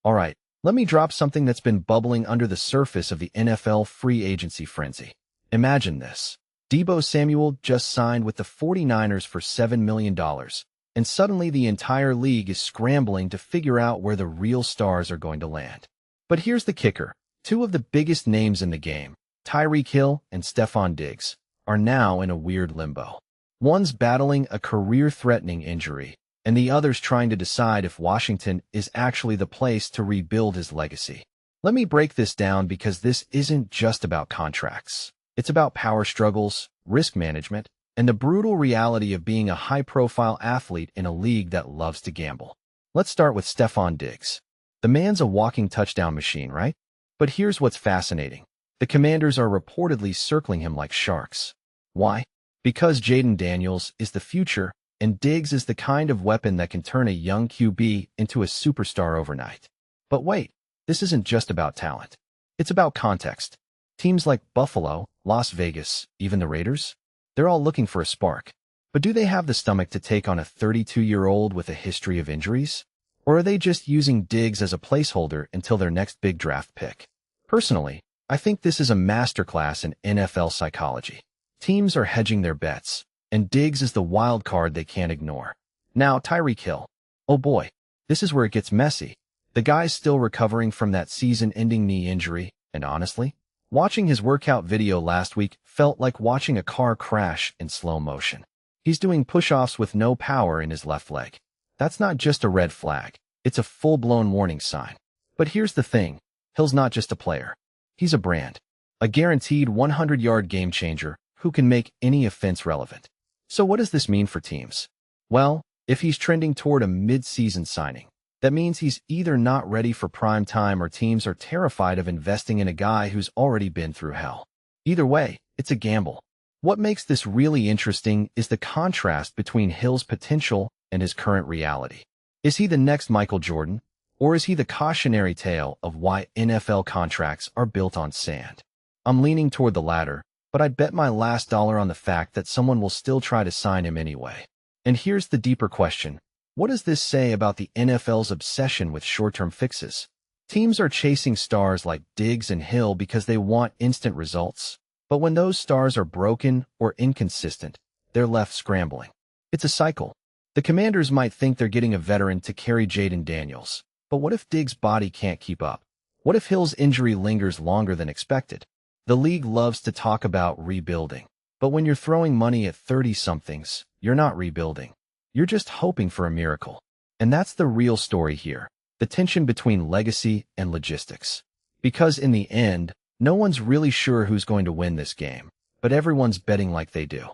Alright, let me drop something that's been bubbling under the surface of the NFL free agency frenzy. Imagine this. Deebo Samuel just signed with the 49ers for $7 million, and suddenly the entire league is scrambling to figure out where the real stars are going to land. But here's the kicker. Two of the biggest names in the game, Tyreek Hill and Stefon Diggs, are now in a weird limbo. One's battling a career-threatening injury, and the other's trying to decide if Washington is actually the place to rebuild his legacy. Let me break this down because this isn't just about contracts. It's about power struggles, risk management, and the brutal reality of being a high-profile athlete in a league that loves to gamble. Let's start with Stefon Diggs. The man's a walking touchdown machine, right? But here's what's fascinating. The Commanders are reportedly circling him like sharks. Why? Because Jayden Daniels is the future, and Diggs is the kind of weapon that can turn a young QB into a superstar overnight. But wait, this isn't just about talent. It's about context. Teams like Buffalo, Las Vegas, even the Raiders, they're all looking for a spark. But do they have the stomach to take on a 32-year-old with a history of injuries? Or are they just using Diggs as a placeholder until their next big draft pick? Personally, I think this is a masterclass in NFL psychology. Teams are hedging their bets, and Diggs is the wild card they can't ignore. Now, Tyreek Hill. Oh boy, this is where it gets messy. The guy's still recovering from that season-ending knee injury, and honestly, watching his workout video last week felt like watching a car crash in slow motion. He's doing push-offs with no power in his left leg. That's not just a red flag. It's a full-blown warning sign. But here's the thing. Hill's not just a player. He's a brand. A guaranteed 100-yard game changer who can make any offense relevant. So what does this mean for teams? Well, if he's trending toward a mid-season signing, that means he's either not ready for prime time or teams are terrified of investing in a guy who's already been through hell. Either way, it's a gamble. What makes this really interesting is the contrast between Hill's potential and his current reality. Is he the next Michael Jordan, or is he the cautionary tale of why NFL contracts are built on sand? I'm leaning toward the latter, but I'd bet my last dollar on the fact that someone will still try to sign him anyway. And here's the deeper question. What does this say about the NFL's obsession with short-term fixes? Teams are chasing stars like Diggs and Hill because they want instant results. But when those stars are broken or inconsistent, they're left scrambling. It's a cycle. The Commanders might think they're getting a veteran to carry Jayden Daniels. But what if Diggs' body can't keep up? What if Hill's injury lingers longer than expected? The league loves to talk about rebuilding. But when you're throwing money at 30-somethings, you're not rebuilding. You're just hoping for a miracle. And that's the real story here. The tension between legacy and logistics. Because in the end, no one's really sure who's going to win this game, but everyone's betting like they do.